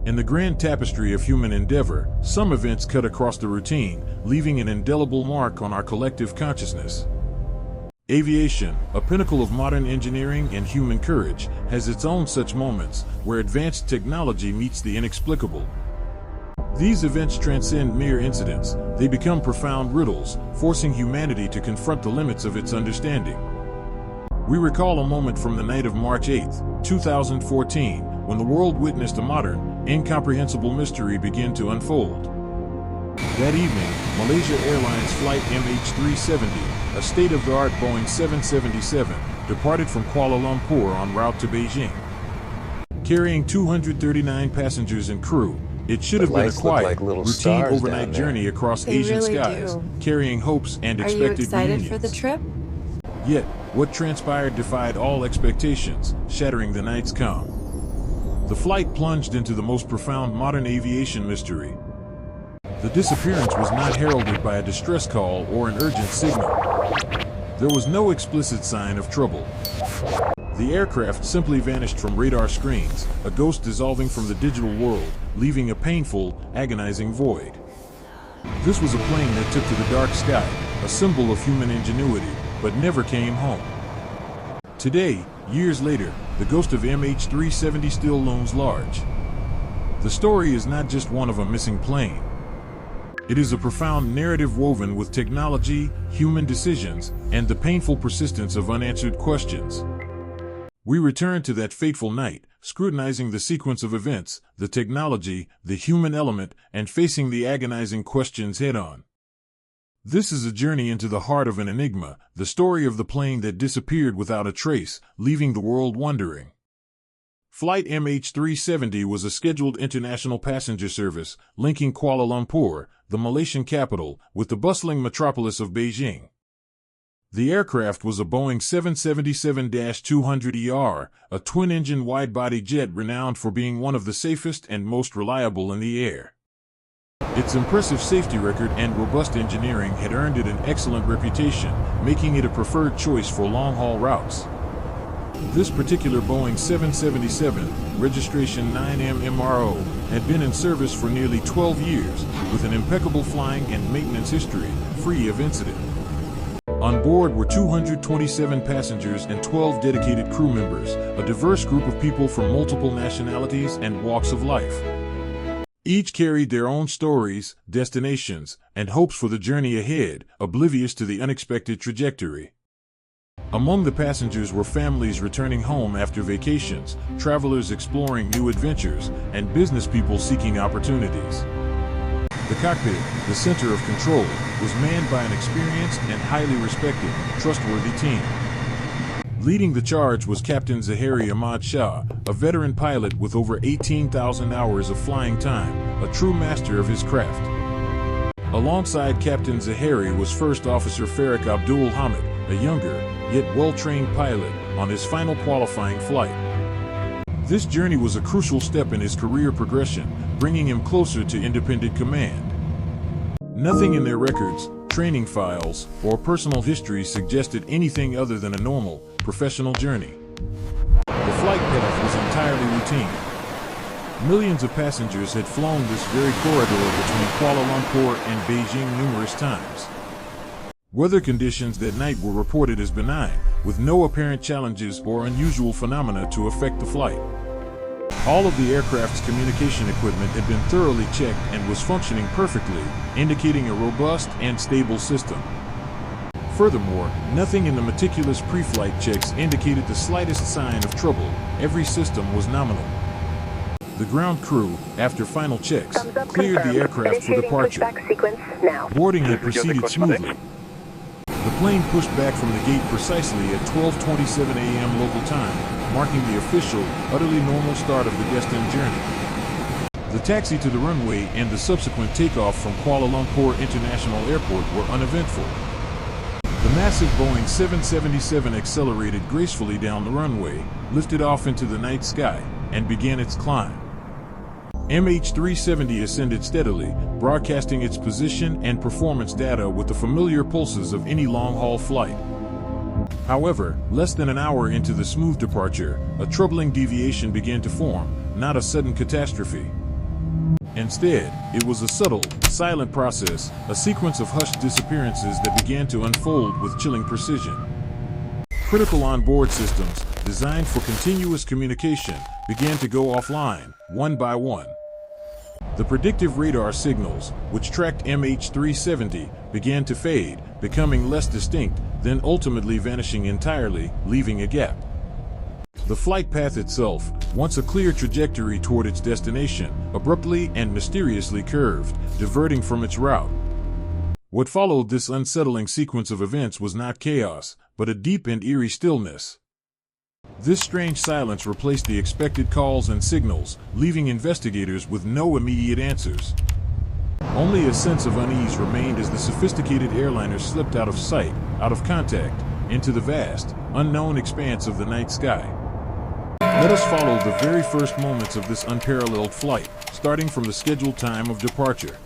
In the grand tapestry of human endeavor, some events cut across the routine, leaving an indelible mark on our collective consciousness. Aviation, a pinnacle of modern engineering and human courage, has its own such moments where advanced technology meets the inexplicable. These events transcend mere incidents; they become profound riddles, forcing humanity to confront the limits of its understanding. We recall a moment from the night of March 8, 2014, when the world witnessed a modern, incomprehensible mystery begin to unfold. That evening, Malaysia Airlines Flight MH370, a state-of-the-art Boeing 777, departed from Kuala Lumpur en route to Beijing. Carrying 239 passengers and crew, it should have been a quiet, routine overnight journey across Asian skies, carrying hopes and expected reunions. Are you excited for the trip? Yet, what transpired defied all expectations, shattering the night's calm. The flight plunged into the most profound modern aviation mystery. The disappearance was not heralded by a distress call or an urgent signal. There was no explicit sign of trouble. The aircraft simply vanished from radar screens, a ghost dissolving from the digital world, leaving a painful, agonizing void. This was a plane that took to the dark sky, a symbol of human ingenuity, but never came home. Today, years later, the ghost of MH370 still looms large. The story is not just one of a missing plane. It is a profound narrative woven with technology, human decisions, and the painful persistence of unanswered questions. We return to that fateful night, scrutinizing the sequence of events, the technology, the human element, and facing the agonizing questions head-on. This is a journey into the heart of an enigma, the story of the plane that disappeared without a trace, leaving the world wondering. Flight MH370 was a scheduled international passenger service linking Kuala Lumpur, the Malaysian capital, with the bustling metropolis of Beijing. The aircraft was a Boeing 777-200ER, a twin-engine wide-body jet renowned for being one of the safest and most reliable in the air. Its impressive safety record and robust engineering had earned it an excellent reputation, making it a preferred choice for long-haul routes. This particular Boeing 777, registration 9MMRO, had been in service for nearly 12 years, with an impeccable flying and maintenance history, free of incident. On board were 227 passengers and 12 dedicated crew members, a diverse group of people from multiple nationalities and walks of life. Each carried their own stories, destinations, and hopes for the journey ahead, oblivious to the unexpected trajectory. Among the passengers were families returning home after vacations, travelers exploring new adventures, and business people seeking opportunities. The cockpit, the center of control, was manned by an experienced and highly respected, trustworthy team. Leading the charge was Captain Zahari Ahmad Shah, a veteran pilot with over 18,000 hours of flying time, a true master of his craft. Alongside Captain Zahari was First Officer Farik Abdul Hamid, a younger, yet well-trained pilot, on his final qualifying flight. This journey was a crucial step in his career progression, bringing him closer to independent command. Nothing in their records, training files, or personal history suggested anything other than a normal, professional journey. The flight path was entirely routine. Millions of passengers had flown this very corridor between Kuala Lumpur and Beijing numerous times. Weather conditions that night were reported as benign, with no apparent challenges or unusual phenomena to affect the flight. All of the aircraft's communication equipment had been thoroughly checked and was functioning perfectly, indicating a robust and stable system. Furthermore, nothing in the meticulous pre-flight checks indicated the slightest sign of trouble. Every system was nominal. The ground crew, after final checks, cleared the aircraft for departure. Boarding had proceeded smoothly. The plane pushed back from the gate precisely at 12:27 a.m. local time, marking the official, utterly normal start of the destined journey. The taxi to the runway and the subsequent takeoff from Kuala Lumpur International Airport were uneventful. The massive Boeing 777 accelerated gracefully down the runway, lifted off into the night sky, and began its climb. MH370 ascended steadily, broadcasting its position and performance data with the familiar pulses of any long-haul flight. However, less than an hour into the smooth departure, a troubling deviation began to form, not a sudden catastrophe. Instead, it was a subtle, silent process, a sequence of hushed disappearances that began to unfold with chilling precision. Critical onboard systems, designed for continuous communication, began to go offline, one by one. The predictive radar signals, which tracked MH370, began to fade, becoming less distinct, then ultimately vanishing entirely, leaving a gap. The flight path itself, once a clear trajectory toward its destination, abruptly and mysteriously curved, diverting from its route. What followed this unsettling sequence of events was not chaos, but a deep and eerie stillness. This strange silence replaced the expected calls and signals, leaving investigators with no immediate answers. Only a sense of unease remained as the sophisticated airliner slipped out of sight, out of contact, into the vast, unknown expanse of the night sky. Let us follow the very first moments of this unparalleled flight, starting from the scheduled time of departure.